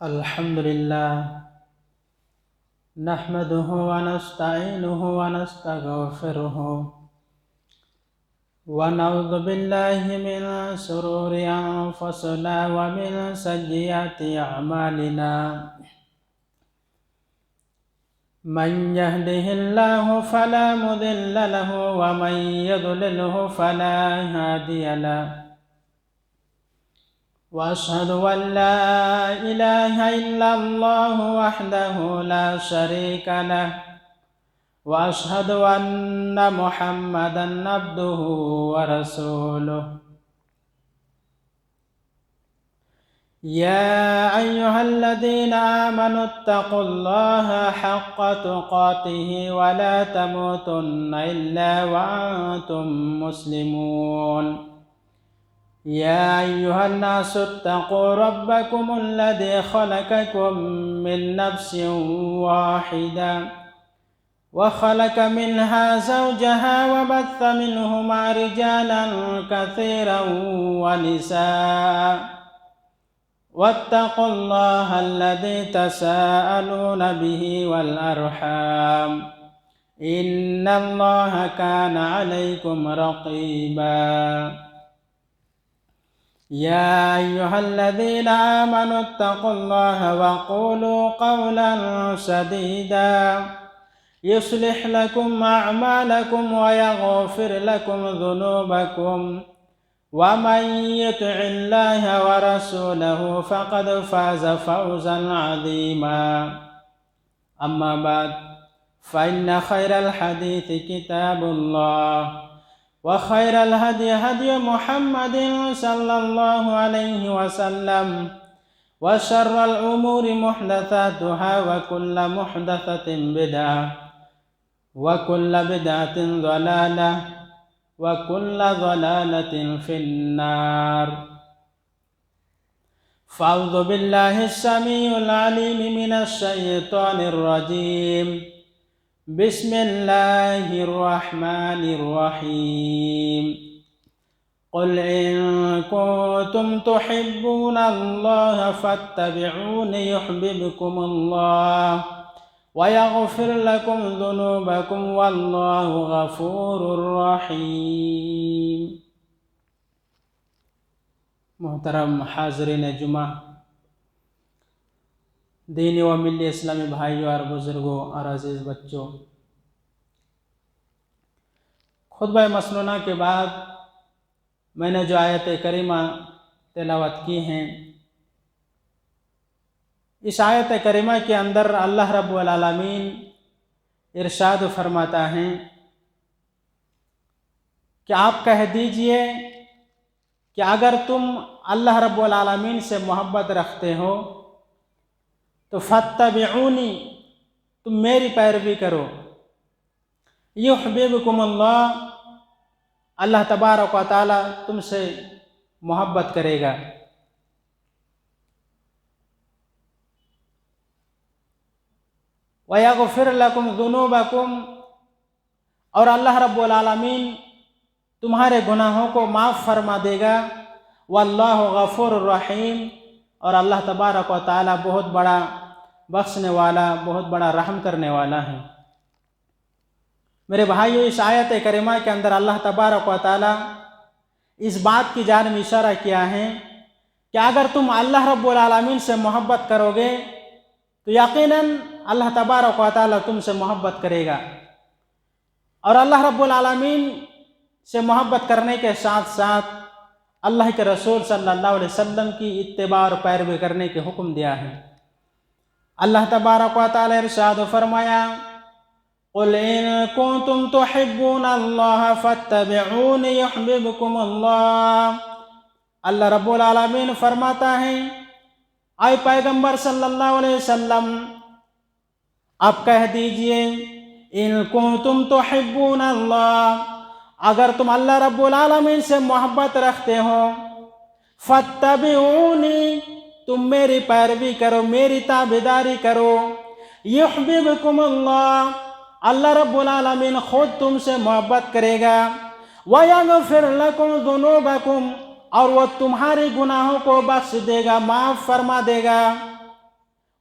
الحمد لله نحمده ونستعينه ونستغفره ونعوذ بالله من شرور أنفسنا ومن سيئات أعمالنا من يهده الله فلا مضل له ومن يضلله فلا هادي له وأشهد أن لا إله إلا الله وحده لا شريك له وأشهد أن محمدا عبده ورسوله يا أيها الذين آمنوا اتقوا الله حق تقاته ولا تموتن إلا وأنتم مسلمون يا أيها الناس اتقوا ربكم الذي خلقكم من نفس واحدة وخلق منها زوجها وبث منهما رجالا كثيرا ونساء واتقوا الله الذي تساءلون به والأرحام إن الله كان عليكم رقيبا يا أيها الذين آمنوا اتقوا الله وقولوا قولا سديدا يصلح لكم أعمالكم ويغفر لكم ذنوبكم ومن يطع الله ورسوله فقد فاز فوزا عظيما أما بعد فإن خير الحديث كتاب الله وخير الهدي هدي محمد صلى الله عليه وسلم وشر الأمور محدثاتها وكل محدثة بدعة وكل بدعة ضلالة وكل ضلالة في النار فأعوذ بالله السميع العليم من الشيطان الرجيم بسم الله الرحمن الرحيم قل إن كنتم تحبون الله فاتبعوني يحببكم الله ويغفر لكم ذنوبكم والله غفور رحيم محترم حاضرین جمعہ، دینی و ملی اسلامی بھائیوں اور بزرگوں اور عزیز بچوں، خطبہ مسنونہ کے بعد میں نے جو آیت کریمہ تلاوت کی ہیں، اس آیت کریمہ کے اندر اللہ رب العالمین ارشاد فرماتا ہے کہ آپ کہہ دیجئے کہ اگر تم اللہ رب العالمین سے محبت رکھتے ہو تو فاتبعونی، تم میری پیروی کرو، یحببکم اللہ، اللہ تبارک و تعالی تم سے محبت کرے گا، وَيَغْفِرْ لَكُمْ ذُنُوبَكُمْ، اور اللہ رب العالمین تمہارے گناہوں کو معاف فرما دے گا، واللہ غفور الرحیم، اور اللہ تبارک و تعالی بہت بڑا بخشنے والا، بہت بڑا رحم کرنے والا ہے۔ میرے بھائیو، اس آیت کریمہ کے اندر اللہ تبارک و تعالی اس بات کی جانب اشارہ کیا ہے کہ اگر تم اللہ رب العالمین سے محبت کرو گے تو یقیناً اللہ تبارک و تعالی تم سے محبت کرے گا، اور اللہ رب العالمین سے محبت کرنے کے ساتھ ساتھ اللہ کے رسول صلی اللہ علیہ وسلم کی اتباع اور پیروی کرنے کے حکم دیا ہے۔ اللہ تبارک و تعالی ارشاد فرمایا، قل ان کنتم تحبون اللہ فاتبعونی یحببکم اللہ، اللہ رب العالمین فرماتا ہے اے پیغمبر صلی اللہ علیہ وسلم، آپ کہہ دیجئے ان کنتم تحبون اللہ، اگر تم اللہ رب العالمین سے محبت رکھتے ہو، فاتبعونی، تم میری پیروی کرو، میری تابعداری کرو، یحببکم اللہ، اللہ رب العالمین خود تم سے محبت کرے گا، وَيَغْفِرْ لَكُمْ ذُنُوبَكُمْ، اور وہ تمہارے گناہوں کو بخش دے گا، معاف فرما دے گا،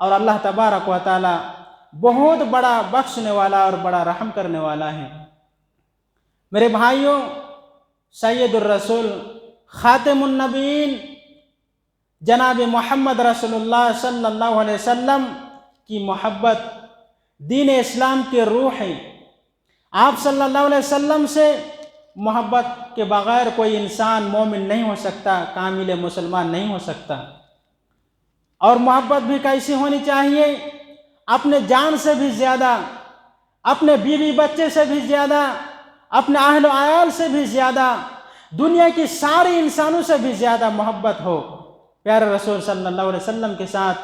اور اللہ تبارک و تعالی بہت بڑا بخشنے والا اور بڑا رحم کرنے والا ہے۔ میرے بھائیوں، سید الرسول خاتم النبیین جناب محمد رسول اللہ صلی اللہ علیہ وسلم کی محبت دین اسلام کی روح ہے۔ آپ صلی اللہ علیہ وسلم سے محبت کے بغیر کوئی انسان مومن نہیں ہو سکتا، کامل مسلمان نہیں ہو سکتا۔ اور محبت بھی کیسی ہونی چاہیے؟ اپنے جان سے بھی زیادہ، اپنے بیوی بچے سے بھی زیادہ، اپنے اہل و عیال سے بھی زیادہ، دنیا کی ساری انسانوں سے بھی زیادہ محبت ہو پیارے رسول صلی اللہ علیہ وسلم کے ساتھ،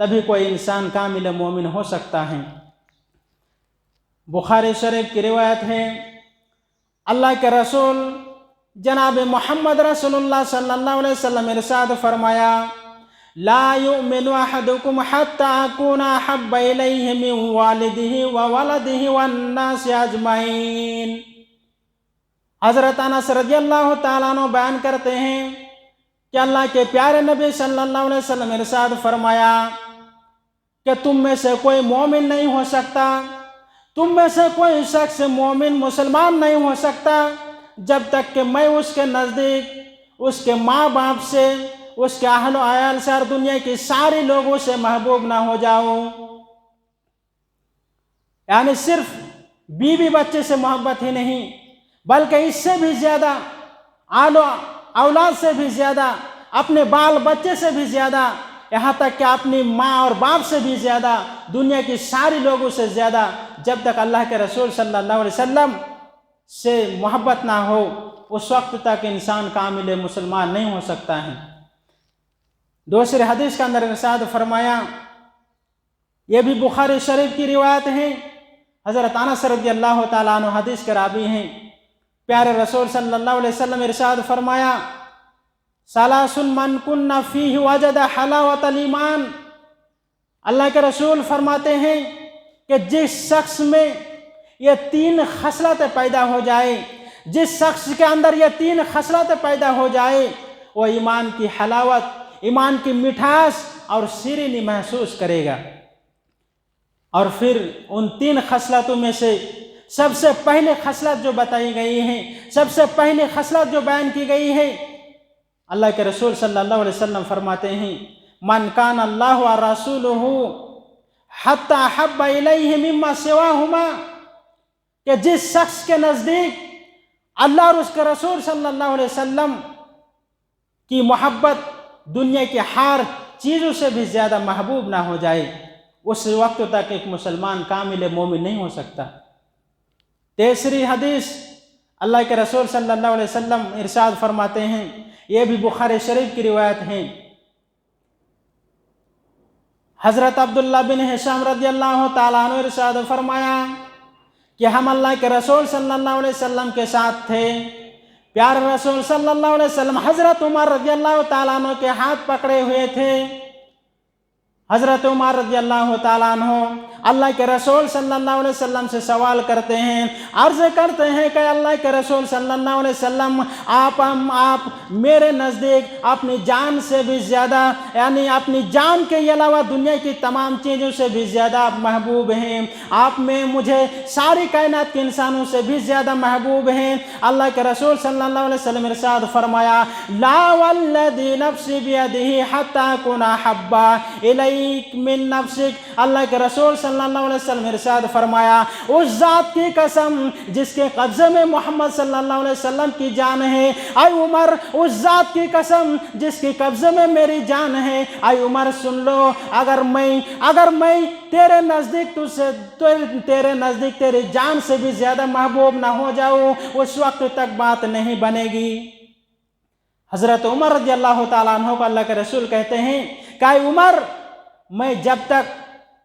تبھی کوئی انسان کامل مومن ہو سکتا ہے۔ بخاری شریف کی روایت ہے، اللہ کے رسول جناب محمد رسول اللہ صلی اللہ علیہ وسلم ارشاد فرمایا، لا يؤمن احدكم حتى اكون احب اليه من والده وولده والناس اجمعین۔ حضرت انس رضی اللہ تعالیٰ عنہ بیان کرتے ہیں کہ اللہ کے پیارے نبی صلی اللہ علیہ وسلم ارشاد فرمایا کہ تم میں سے کوئی مومن نہیں ہو سکتا، تم میں سے کوئی شخص مومن مسلمان نہیں ہو سکتا جب تک کہ میں اس کے نزدیک، اس کے ماں باپ سے، اس کے اہل و عیال سے اور دنیا کی ساری لوگوں سے محبوب نہ ہو جاؤں۔ یعنی صرف بیوی بچے سے محبت ہی نہیں، بلکہ اس سے بھی زیادہ، اولاد سے بھی زیادہ، اپنے بال بچے سے بھی زیادہ، یہاں تک کہ اپنی ماں اور باپ سے بھی زیادہ، دنیا کی ساری لوگوں سے زیادہ، جب تک اللہ کے رسول صلی اللہ علیہ وسلم سے محبت نہ ہو، اس وقت تک انسان کامل مسلمان نہیں ہو سکتا ہے۔ دوسری حدیث کے اندر ارشاد فرمایا، یہ بھی بخاری شریف کی روایت ہے، حضرت انس رضی اللہ تعالیٰ عنہ حدیث کے راوی ہیں، پیارے رسول صلی اللہ علیہ وسلم ارشاد فرمایا، ثلاث من کن فیہ وجد حلاوۃ الایمان۔ اللہ کے رسول فرماتے ہیں کہ جس شخص میں یہ 3 خصلتیں پیدا ہو جائے، جس شخص کے اندر یہ 3 خصلتیں پیدا ہو جائے، وہ ایمان کی حلاوت، ایمان کی مٹھاس اور شیرینی محسوس کرے گا۔ اور پھر ان 3 خصلتوں میں سے سب سے پہلے خصلت جو بتائی گئی ہے، سب سے پہلی خصلت جو بیان کی گئی ہے، اللہ کے رسول صلی اللہ علیہ وسلم فرماتے ہیں، من کان اللہ ورسولہ حتی احب الیہ مما سواہما، کہ جس شخص کے نزدیک اللہ اور اس کے رسول صلی اللہ علیہ وسلم کی محبت دنیا کی ہر چیزوں سے بھی زیادہ محبوب نہ ہو جائے، اس وقت تک ایک مسلمان کامل مومن نہیں ہو سکتا۔ تیسری حدیث، اللہ کے رسول صلی اللہ علیہ وسلم ارشاد فرماتے ہیں، یہ بھی بخاری شریف کی روایت ہے، حضرت عبداللہ بن ہشام رضی اللہ تعالیٰ عنہ ارشاد فرمایا کہ ہم اللہ کے رسول صلی اللہ علیہ وسلم کے ساتھ تھے، پیارے رسول صلی اللہ علیہ وسلم حضرت عمر رضی اللہ تعالیٰ عنہ کے ہاتھ پکڑے ہوئے تھے۔ حضرت عمر رضی اللہ تعالیٰ عنہ اللہ کے رسول صلی اللہ علیہ وسلم سے سوال کرتے ہیں، عرض کرتے ہیں کہ اللہ کے رسول صلی اللہ علیہ وسلم آپ میرے نزدیک اپنی جان سے بھی زیادہ، یعنی اپنی جان کے علاوہ دنیا کی تمام چیزوں سے بھی زیادہ آپ محبوب ہیں، آپ میں مجھے ساری کائنات کے انسانوں سے بھی زیادہ محبوب ہیں۔ اللہ کے رسول صلی اللہ علیہ وسلم ارشاد فرمایا، لا والذی نفسی بیدہ حتی اکون احب الیک من نفسک۔ اللہ کے رسول صلی اللہ علیہ وسلم ارشاد فرمایا، اس ذات کی قسم جس کے قبضے میں محمد صلی اللہ علیہ وسلم کی جان ہے، اے عمر اس ذات کی قسم جس کے قبضے میں میری جان ہے، اے عمر سن لو، اگر میں تیرے نزدیک تیری جان سے بھی زیادہ محبوب نہ ہو جاؤں، اس وقت تک بات نہیں بنے گی۔ حضرت عمر رضی اللہ تعالیٰ عنہ کو اللہ کے رسول کہتے ہیں کہ اے عمر، میں جب تک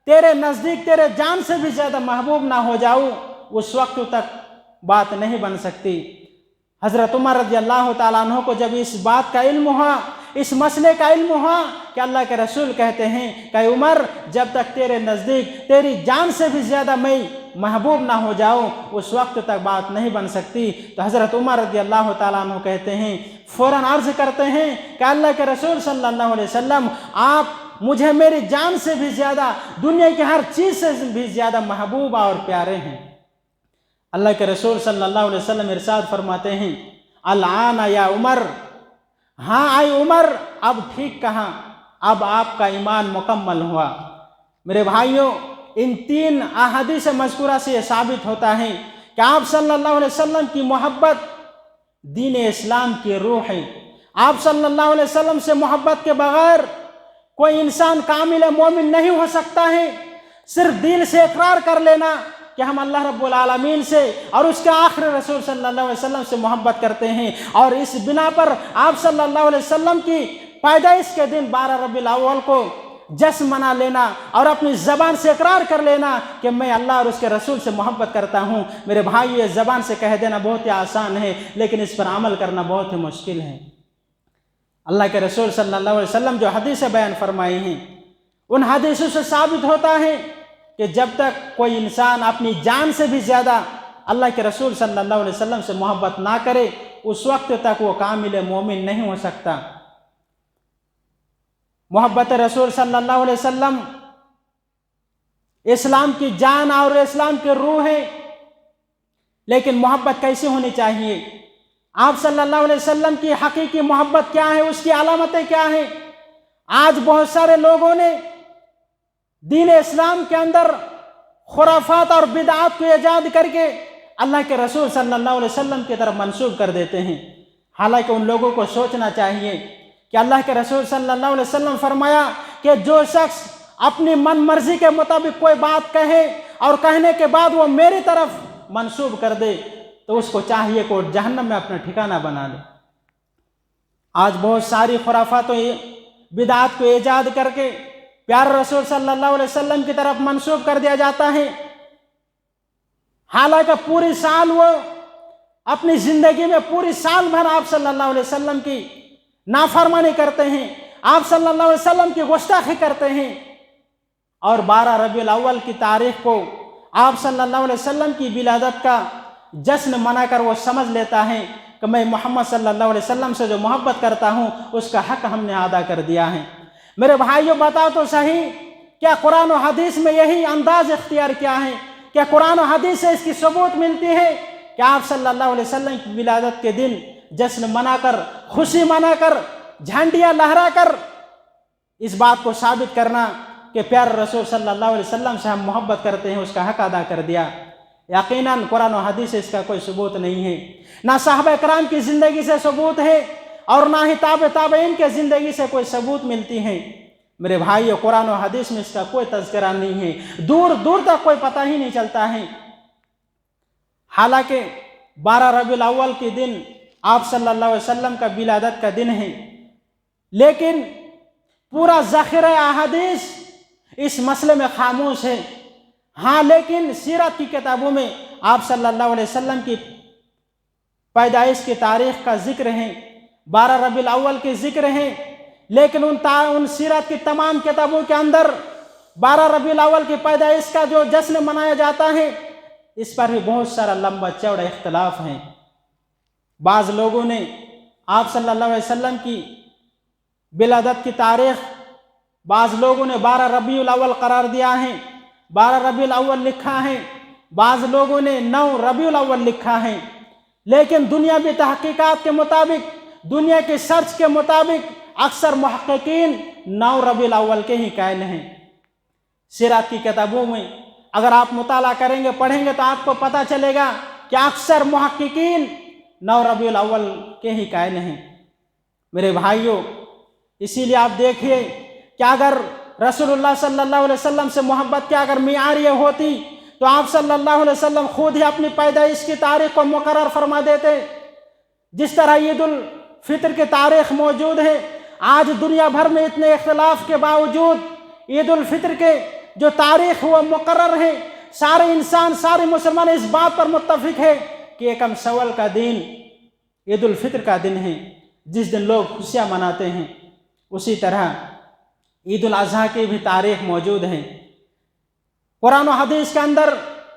تیرے نزدیک تیرے جان سے بھی زیادہ محبوب نہ ہو جاؤں، اس وقت تک بات نہیں بن سکتی۔ حضرت عمر رضی اللہ تعالیٰ عنہ کو جب اس بات کا علم ہوا، اس مسئلے کا علم ہوا کہ اللہ کے رسول کہتے ہیں کہ عمر، جب تک تیرے نزدیک تیری جان سے بھی زیادہ میں محبوب نہ ہو جاؤ اس وقت تک بات نہیں بن سکتی۔ تو حضرت عمر رضی اللہ تعالیٰ عنہ کہتے ہیں، فوراً عرض کرتے ہیں کہ اللہ کے رسول صلی اللہ علیہ وسلم، آپ مجھے میری جان سے بھی زیادہ، دنیا کی ہر چیز سے بھی زیادہ محبوب اور پیارے ہیں۔ اللہ کے رسول صلی اللہ علیہ وسلم ارشاد فرماتے ہیں، الآن یا عمر، ہاں آئی عمر، اب ٹھیک کہا، اب آپ کا ایمان مکمل ہوا۔ میرے بھائیوں، ان 3 احادیث مذکورہ سے یہ ثابت ہوتا ہے کہ آپ صلی اللہ علیہ وسلم کی محبت دین اسلام کی روح ہے۔ آپ صلی اللہ علیہ وسلم سے محبت کے بغیر کوئی انسان کامل مومن نہیں ہو سکتا ہے۔ صرف دل سے اقرار کر لینا کہ ہم اللہ رب العالمین سے اور اس کے آخری رسول صلی اللہ علیہ وسلم سے محبت کرتے ہیں، اور اس بنا پر آپ صلی اللہ علیہ وسلم کی پیدائش کے دن 12 ربیع الاول کو جشن منا لینا اور اپنی زبان سے اقرار کر لینا کہ میں اللہ اور اس کے رسول سے محبت کرتا ہوں۔ میرے بھائی، یہ زبان سے کہہ دینا بہت ہی آسان ہے، لیکن اس پر عمل کرنا بہت ہی مشکل ہے۔ اللہ کے رسول صلی اللہ علیہ وسلم جو حدیث بیان فرمائی ہیں، ان حدیثوں سے ثابت ہوتا ہے کہ جب تک کوئی انسان اپنی جان سے بھی زیادہ اللہ کے رسول صلی اللہ علیہ وسلم سے محبت نہ کرے، اس وقت تک وہ کامل مومن نہیں ہو سکتا۔ محبت رسول صلی اللہ علیہ وسلم اسلام کی جان اور اسلام کی روح ہے، لیکن محبت کیسے ہونی چاہیے؟ آپ صلی اللہ علیہ وسلم کی حقیقی محبت کیا ہے؟ اس کی علامتیں کیا ہیں؟ آج بہت سارے لوگوں نے دین اسلام کے اندر خرافات اور بدعات کو ایجاد کر کے اللہ کے رسول صلی اللہ علیہ وسلم کی طرف منسوب کر دیتے ہیں۔ حالانکہ ان لوگوں کو سوچنا چاہیے کہ اللہ کے رسول صلی اللہ علیہ وسلم فرمایا کہ جو شخص اپنی من مرضی کے مطابق کوئی بات کہے اور کہنے کے بعد وہ میری طرف منسوب کر دے تو اس کو چاہیے کہ وہ جہنم میں اپنا ٹھکانہ بنا لے۔ آج بہت ساری خرافات و بدعات کو ایجاد کر کے پیارے رسول صلی اللہ علیہ وسلم کی طرف منسوب کر دیا جاتا ہے، حالانکہ پوری سال وہ اپنی زندگی میں پوری سال بھر آپ صلی اللہ علیہ وسلم کی نافرمانی کرتے ہیں، آپ صلی اللہ علیہ وسلم کی گستاخی کرتے ہیں، اور 12 ربیع الاول کی تاریخ کو آپ صلی اللہ علیہ وسلم کی ولادت کا جشن منا کر وہ سمجھ لیتا ہے کہ میں محمد صلی اللہ علیہ وسلم سے جو محبت کرتا ہوں اس کا حق ہم نے ادا کر دیا ہے۔ میرے بھائیوں، بتاؤ تو صحیح، کیا قرآن و حدیث میں یہی انداز اختیار کیا ہے؟ کیا قرآن و حدیث سے اس کی ثبوت ملتی ہے کہ آپ صلی اللہ علیہ وسلم کی ولادت کے دن جشن منا کر، خوشی منا کر، جھنڈیاں لہرا کر اس بات کو ثابت کرنا کہ پیارے رسول صلی اللہ علیہ وسلم سے ہم محبت کرتے ہیں، اس کا حق ادا کر دیا؟ یقیناً قرآن و حدیث سے اس کا کوئی ثبوت نہیں ہے، نہ صحابہ کرام کی زندگی سے ثبوت ہے اور نہ ہی تابعین کے زندگی سے کوئی ثبوت ملتی ہے۔ میرے بھائیو، قرآن و حدیث میں اس کا کوئی تذکرہ نہیں ہے، دور دور تک کوئی پتہ ہی نہیں چلتا ہے۔ حالانکہ 12 ربیع الاول کے دن آپ صلی اللہ علیہ وسلم کا ولادت کا دن ہے، لیکن پورا ذخیرہ احادیث اس مسئلے میں خاموش ہے۔ ہاں، لیکن سیرت کی کتابوں میں آپ صلی اللہ علیہ وسلم کی پیدائش کی تاریخ کا ذکر ہے، 12 ربیع الاول کے ذکر ہے، لیکن ان سیرت کی تمام کتابوں کے اندر 12 ربیع الاول کی پیدائش کا جو جشن منایا جاتا ہے اس پر بھی بہت سارا لمبا چوڑا اختلاف ہے۔ بعض لوگوں نے آپ صلی اللہ علیہ وسلم کی ولادت کی تاریخ، بعض لوگوں نے 12 ربیع الاول قرار دیا ہے، 12 ربیع الاول لکھا ہے، بعض لوگوں نے 9 ربیع الاول لکھا ہے، لیکن دنیاوی تحقیقات کے مطابق، دنیا کے سرچ کے مطابق اکثر محققین 9 ربیع الاول کے ہی قائل ہیں۔ سیرت کی کتابوں میں اگر آپ مطالعہ کریں گے، پڑھیں گے تو آپ کو پتہ چلے گا کہ اکثر محققین 9 ربیع الاول کے ہی قائل ہیں۔ میرے بھائیوں، اسی لیے آپ دیکھیے کہ اگر رسول اللہ صلی اللہ علیہ وسلم سے محبت کی اگر معیار یہ ہوتی تو آپ صلی اللہ علیہ وسلم خود ہی اپنی پیدائش کی تاریخ کو مقرر فرما دیتے۔ جس طرح عید الفطر کی تاریخ موجود ہے، آج دنیا بھر میں اتنے اختلاف کے باوجود عید الفطر کے جو تاریخ وہ مقرر ہے، سارے انسان، سارے مسلمان اس بات پر متفق ہے کہ یکم شوال کا دن عید الفطر کا دن ہے، جس دن لوگ خوشیاں مناتے ہیں۔ اسی طرح عید الاضحیٰ کی بھی تاریخ موجود ہے۔ قرآن و حدیث کے اندر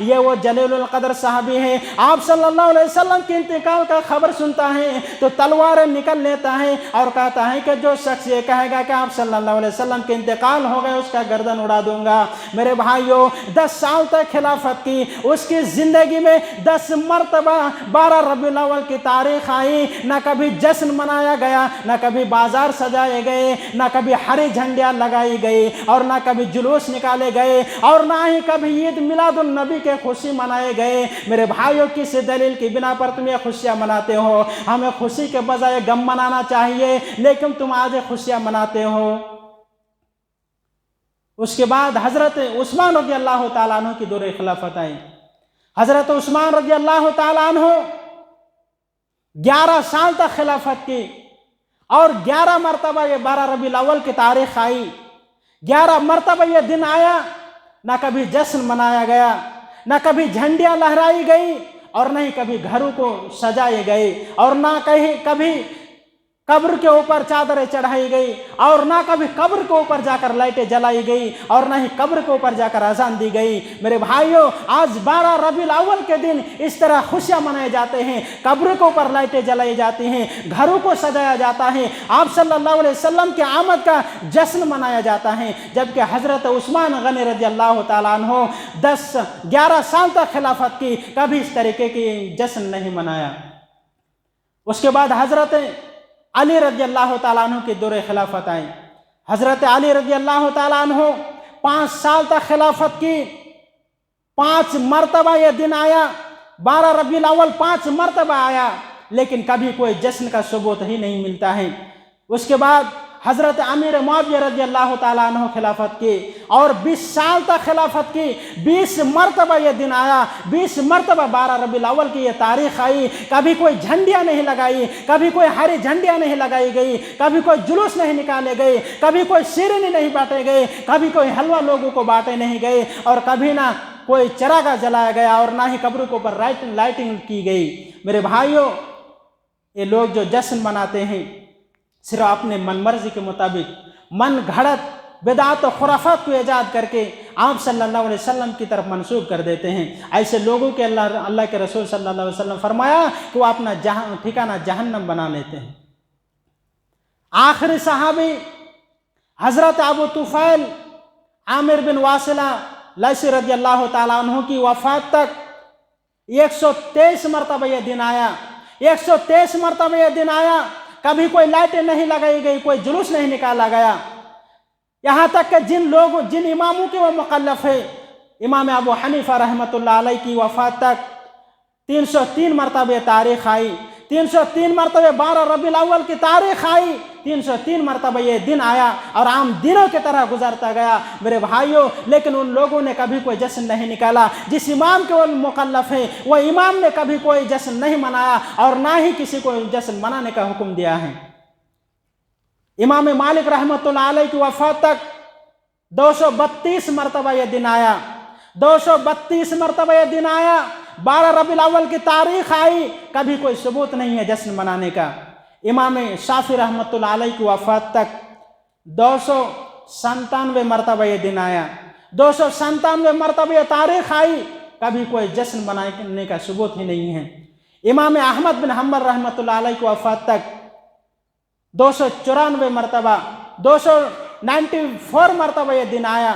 یہ وہ جلیل القدر صحابی ہے، آپ صلی اللہ علیہ وسلم کے انتقال کا خبر سنتا ہے تو تلواریں نکل لیتا ہے اور کہتا ہے کہ جو شخص یہ کہے گا کہ آپ صلی اللہ علیہ وسلم کے انتقال ہو گئے اس کا گردن اڑا دوں گا۔ میرے بھائیوں، 10 سال تک خلافت کی، اس کی زندگی میں 10 مرتبہ 12 ربیع الاول کی تاریخ آئی، نہ کبھی جشن منایا گیا، نہ کبھی بازار سجائے گئے، نہ کبھی ہری جھنڈیاں لگائی گئی، اور نہ کبھی جلوس نکالے گئے، اور نہ ہی کبھی عید میلاد النبی کے خوشی منائے گئے۔ میرے بھائیوں، کس دلیل کی بنا پر تم یہ خوشیاں مناتے ہو؟ ہمیں خوشی کے بجائے غم منانا چاہیے، لیکن تم آج خوشیاں مناتے ہو۔ اس کے بعد حضرت عثمان رضی اللہ تعالیٰ عنہ کی دور خلافت آئی۔ حضرت عثمان رضی اللہ تعالیٰ عنہ 11 سال تک خلافت کی، اور 11 مرتبہ یہ 12 ربیع الاول کی تاریخ آئی، 11 مرتبہ یہ دن آیا، نہ کبھی جشن منایا گیا، نہ کبھی جھنڈیاں لہرائی گئی، اور نہ ہی کبھی گھروں کو سجائے گئے، اور نہ کبھی قبر کے اوپر چادریں چڑھائی گئی، اور نہ کبھی قبر کے اوپر جا کر لائٹیں جلائی گئی، اور نہ ہی قبر کے اوپر جا کر اذان دی گئی۔ میرے بھائیوں، آج 12 ربیع الاول کے دن اس طرح خوشیاں منائے جاتے ہیں، قبر کے اوپر لائٹیں جلائی جاتی ہیں، گھروں کو سجایا جاتا ہے، آپ صلی اللہ علیہ وسلم کے آمد کا جشن منایا جاتا ہے، جبکہ حضرت عثمان غنی رضی اللہ تعالیٰ عنہ 11 سال تک خلافت کی، کبھی اس طریقے کی جشن نہیں منایا۔ اس کے بعد حضرت علی رضی اللہ تعالیٰ عنہ کی دور خلافت آئی۔ حضرت علی رضی اللہ تعالیٰ عنہ 5 سال تک خلافت کی، 5 مرتبہ یہ دن آیا، 12 ربیع الاول 5 مرتبہ آیا، لیکن کبھی کوئی جشن کا ثبوت ہی نہیں ملتا ہے۔ اس کے بعد حضرت امیر معاویہ رضی اللہ تعالیٰ عنہ خلافت کی، اور 20 سال تک خلافت کی، 20 مرتبہ یہ دن آیا، 20 مرتبہ 12 ربیع الاول کی یہ تاریخ آئی، کبھی کوئی جھنڈیاں نہیں لگائی، کبھی کوئی ہری جھنڈیاں نہیں لگائی گئی، کبھی کوئی جلوس نہیں نکالے گئے، کبھی کوئی شیرینی نہیں بانٹے گئے، کبھی کوئی حلوہ لوگوں کو بانٹے نہیں گئے، اور کبھی نہ کوئی چراغاں جلایا گیا، اور نہ ہی قبروں کے اوپر لائٹنگ کی گئی۔ میرے بھائیوں، یہ لوگ جو جشن مناتے ہیں صرف اپنے من مرضی کے مطابق من گھڑت بدعات و خرافات کو ایجاد کر کے آپ صلی اللہ علیہ وسلم کی طرف منسوب کر دیتے ہیں۔ ایسے لوگوں کے اللہ کے رسول صلی اللہ علیہ وسلم فرمایا کہ وہ اپنا ٹھکانہ جہنم بنا لیتے ہیں۔ آخری صحابی حضرت ابو طفیل عامر بن واصلہ لیثی رضی اللہ تعالیٰ عنہ کی وفات تک 123 مرتبہ یہ دن آیا، 123 مرتبہ یہ دن آیا، کبھی کوئی لائٹیں نہیں لگائی گئی، کوئی جلوس نہیں نکالا گیا، یہاں تک کہ جن اماموں کے وہ مکلف ہے، امام ابو حنیفہ رحمۃ اللہ علیہ کی وفات تک 303 مرتبہ تاریخ آئی، 303 مرتبہ 12 ربیع الاول کی تاریخ آئی، 303 مرتبہ یہ دن آیا، اور عام دنوں کی طرح گزرتا گیا۔ میرے بھائیوں، لیکن ان لوگوں نے کبھی کوئی جشن نہیں نکالا، جس امام کے وہ مکلف ہے وہ امام نے کبھی کوئی جشن نہیں منایا، اور نہ ہی کسی کو جشن منانے کا حکم دیا ہے۔ امام مالک رحمۃ اللہ علیہ کی وفات تک 232 مرتبہ یہ دن آیا، 232 مرتبہ یہ دن آیا، 12 ربیع الاول کی تاریخ آئی، کبھی کوئی ثبوت نہیں ہے جشن منانے کا۔ امام شافعی رحمۃ اللہ علیہ کی وفات تک 297 مرتبہ یہ دن آیا، 297 مرتبہ یہ تاریخ آئی، کبھی کوئی جشن منانے کا ثبوت ہی نہیں ہے۔ امام احمد بن حنبل رحمۃ اللہ علیہ کی وفات تک 294 مرتبہ 294 مرتبہ یہ دن آیا،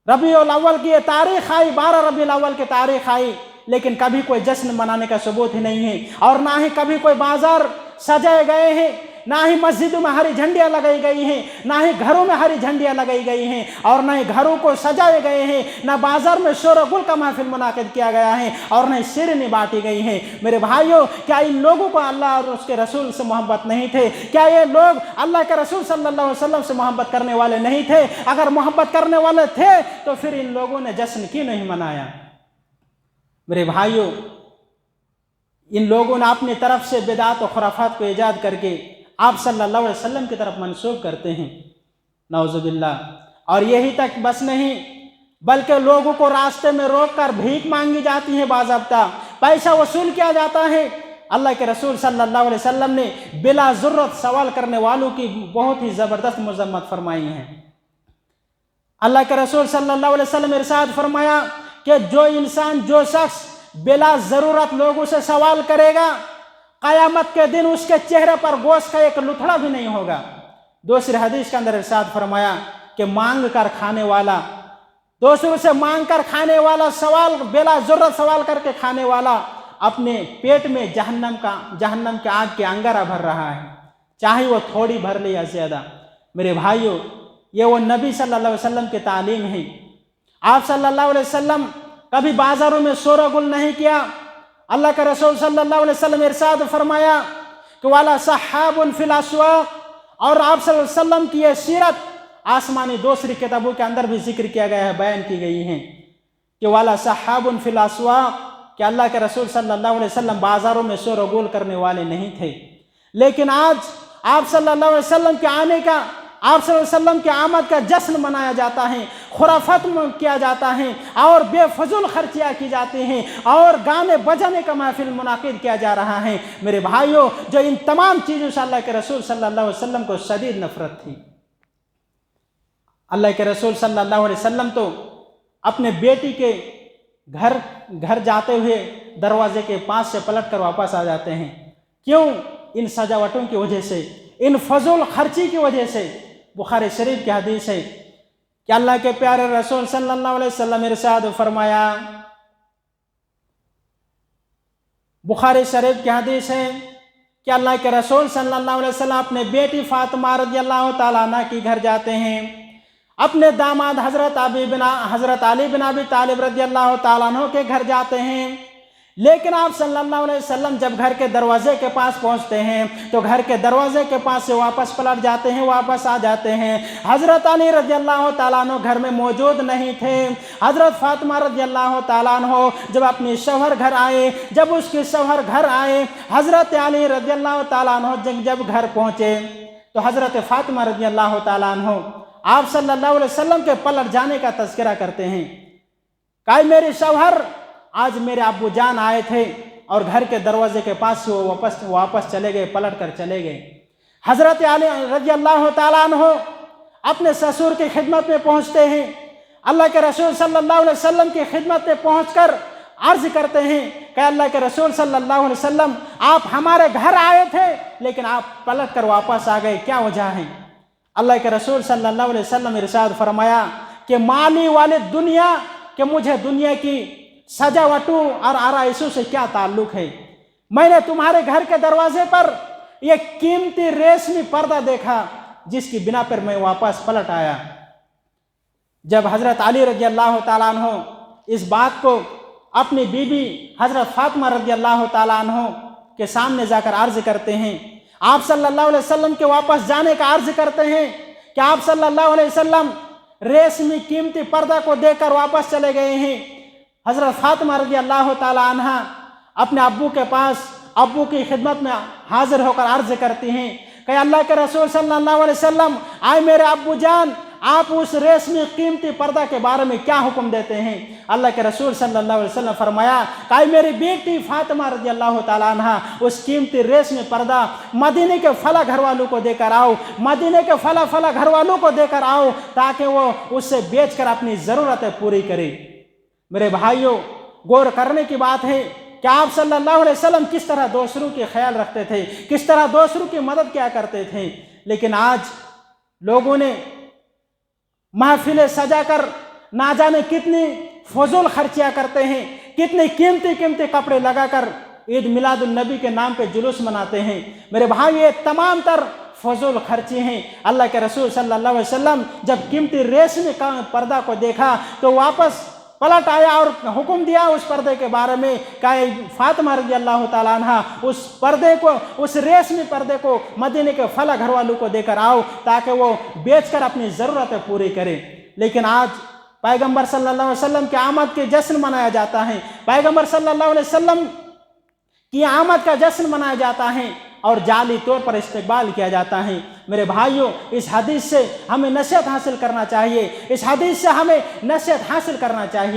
ربیع الاول کی یہ تاریخ آئی، 12 ربیع الاول کی تاریخ آئی، لیکن کبھی کوئی جشن منانے کا ثبوت ہی نہیں ہے، اور نہ ہی کبھی کوئی بازار سجائے گئے ہیں، نہ ہی مسجدوں میں ہری جھنڈیاں لگائی گئی ہیں، نہ ہی گھروں میں ہری جھنڈیاں لگائی گئی ہیں، اور نہ ہی گھروں کو سجائے گئے ہیں، نہ بازار میں شور و گل کا محفل منعقد کیا گیا ہے، اور نہ ہی شیرینی بانٹی گئی ہیں۔ میرے بھائیوں، کیا ان لوگوں کو اللہ اور اس کے رسول سے محبت نہیں تھے؟ کیا یہ لوگ اللہ کے رسول صلی اللہ علیہ وسلم سے محبت کرنے والے نہیں تھے؟ اگر محبت کرنے والے تھے تو پھر ان لوگوں نے جشن کیوں نہیں منایا؟ میرے بھائیوں، ان لوگوں نے اپنی طرف سے بدعات و خرافات کو ایجاد کر کے آپ صلی اللہ علیہ وسلم کی طرف منسوب کرتے ہیں، نعوذ باللہ۔ اور یہی تک بس نہیں، بلکہ لوگوں کو راستے میں روک کر بھیک مانگی جاتی ہے، باضابطہ پیسہ وصول کیا جاتا ہے۔ اللہ کے رسول صلی اللہ علیہ وسلم نے بلا ضرورت سوال کرنے والوں کی بہت ہی زبردست مذمت فرمائی ہے۔ اللہ کے رسول صلی اللہ علیہ وسلم ارشاد فرمایا کہ جو انسان جو شخص بلا ضرورت لوگوں سے سوال کرے گا قیامت کے دن اس کے چہرے پر گوشت کا ایک لتھڑا بھی نہیں ہوگا۔ دوسری حدیث کے اندر ارشاد فرمایا کہ مانگ کر کھانے والا، دوسروں سے مانگ کر کھانے والا، سوال بلا ضرورت سوال کر کے کھانے والا اپنے پیٹ میں جہنم کے آگ کے انگارہ بھر رہا ہے، چاہے وہ تھوڑی بھر لے یا زیادہ۔ میرے بھائیوں، یہ وہ نبی صلی اللہ علیہ وسلم کی تعلیم ہے۔ آپ صلی اللہ علیہ وسلم کبھی بازاروں میں شور و گل نہیں کیا۔ اللہ کے رسول صلی اللہ علیہ وسلم ارشاد فرمایا کہ والا صحاب فی الاسواق، اور آپ صلی اللہ علیہ وسلم کی یہ سیرت آسمانی دوسری کتابوں کے اندر بھی ذکر کیا گیا ہے، بیان کی گئی ہیں کہ والا صحاب فی الاسواق، کہ اللہ کے رسول صلی اللہ علیہ وسلم بازاروں میں شور و گل کرنے والے نہیں تھے، لیکن آج آپ صلی اللہ علیہ وسلم کے آنے کا، آپ صلی اللہ علیہ وسلم کے آمد کا جشن منایا جاتا ہے، خرافات کیا جاتا ہے، اور بے فضول خرچیاں کی جاتی ہیں، اور گانے بجانے کا محفل منعقد کیا جا رہا ہے۔ میرے بھائیوں، جو ان تمام چیزوں سے اللہ کے رسول صلی اللہ علیہ وسلم کو شدید نفرت تھی۔ اللہ کے رسول صلی اللہ علیہ وسلم تو اپنے بیٹی کے گھر جاتے ہوئے دروازے کے پاس سے پلٹ کر واپس آ جاتے ہیں۔ کیوں؟ ان سجاوٹوں کی وجہ سے، ان فضول خرچی کی وجہ سے۔ بخاری شریف کی حدیث ہے کہ اللہ کے پیارے رسول صلی اللہ علیہ وسلم ارشاد فرمایا، بخاری شریف کی حدیث ہے کہ اللہ کے رسول صلی اللہ علیہ وسلم اپنے بیٹی فاطمہ رضی اللہ تعالیٰ عنہ کی گھر جاتے ہیں، اپنے داماد حضرت علی بن ابی طالب رضی اللہ تعالیٰ عنہ کے گھر جاتے ہیں، لیکن آپ صلی اللہ علیہ وسلم جب گھر کے دروازے کے پاس پہنچتے ہیں تو گھر کے دروازے کے پاس سے واپس پلٹ جاتے ہیں، واپس آ جاتے ہیں۔ حضرت علی رضی اللہ تعالیٰ عنہ گھر میں موجود نہیں تھے۔ حضرت فاطمہ رضی اللہ تعالیٰ عنہ جب اپنی شوہر گھر آئے، جب اس کے شوہر گھر آئے، حضرت علی رضی اللہ تعالیٰ عنہ جب گھر پہنچے تو حضرت فاطمہ رضی اللہ تعالیٰ عنہ آپ صلی اللہ علیہ وسلم کے پلٹ جانے کا تذکرہ کرتے ہیں کہ میرے شوہر آج میرے ابو جان آئے تھے اور گھر کے دروازے کے پاس سے وہ واپس چلے گئے، پلٹ کر چلے گئے۔ حضرت علی رضی اللہ تعالیٰ عنہ اپنے سسر کی خدمت میں پہنچتے ہیں، اللہ کے رسول صلی اللہ علیہ وسلم کی خدمت میں پہنچ کر عرض کرتے ہیں کہ اللہ کے رسول صلی اللہ علیہ وسلم آپ ہمارے گھر آئے تھے لیکن آپ پلٹ کر واپس آ گئے، کیا وجہ ہے؟ اللہ کے رسول صلی اللہ علیہ وسلم ارشاد فرمایا کہ مالی والے دنیا، کہ مجھے دنیا کی سجاوٹوں اور آرائشوں سے کیا تعلق ہے؟ میں نے تمہارے گھر کے دروازے پر یہ قیمتی ریشمی پردہ دیکھا جس کی بنا پر میں واپس پلٹ آیا۔ جب حضرت علی رضی اللہ تعالیٰ عنہ اس بات کو اپنی بیوی حضرت فاطمہ رضی اللہ تعالیٰ عنہ کے سامنے جا کر عرض کرتے ہیں، آپ صلی اللہ علیہ وسلم کے واپس جانے کا عرض کرتے ہیں کہ آپ صلی اللہ علیہ وسلم ریشمی قیمتی پردہ کو دیکھ کر واپس چلے گئے ہیں۔ حضرت فاطمہ رضی اللہ تعالیٰ عنہ اپنے ابو کے پاس، ابو کی خدمت میں حاضر ہو کر عرض کرتی ہیں کہ اللہ کے رسول صلی اللہ علیہ وسلم، آئے میرے ابو جان، آپ اس ریشمی قیمتی پردہ کے بارے میں کیا حکم دیتے ہیں؟ اللہ کے رسول صلی اللہ علیہ وسلم فرمایا کہ میری بیٹی فاطمہ رضی اللہ تعالیٰ عنہ اس قیمتی ریشمی پردہ مدینے کے فلاں گھر والوں کو دے کر آؤ، مدینے کے فلاں گھر والوں کو دے کر آؤ تاکہ وہ اس سے بیچ کر اپنی ضرورتیں پوری کرے۔ میرے بھائیوں، غور کرنے کی بات ہے کہ آپ صلی اللہ علیہ وسلم کس طرح دوسروں کے خیال رکھتے تھے، کس طرح دوسروں کی مدد کیا کرتے تھے، لیکن آج لوگوں نے محفلیں سجا کر نہ جانے کتنی فضول خرچیاں کرتے ہیں، کتنے قیمتی کپڑے لگا کر عید میلاد النبی کے نام پہ جلوس مناتے ہیں۔ میرے بھائی، یہ تمام تر فضول خرچی ہیں۔ اللہ کے رسول صلی اللہ علیہ وسلم جب قیمتی ریشمی پردہ کو دیکھا تو واپس پلٹ آیا اور حکم دیا اس پردے کے بارے میں کہ فاطمہ رضی اللہ تعالیٰ عنہ اس ریشمی پردے کو مدینے کے فلاں گھر والوں کو دے کر آؤ تاکہ وہ بیچ کر اپنی ضرورتیں پوری کرے۔ لیکن آج پیغمبر صلی اللہ علیہ وسلم کی آمد کے جشن منایا جاتا ہے، پیغمبر صلی اللہ علیہ وسلم کی آمد کا جشن منایا جاتا ہے اور جعلی طور پر استقبال کیا جاتا ہے۔ میرے بھائیوں، اس حدیث سے ہمیں نصیحت حاصل کرنا چاہیے، اس حدیث سے ہمیں نصیحت حاصل کرنا چاہیے۔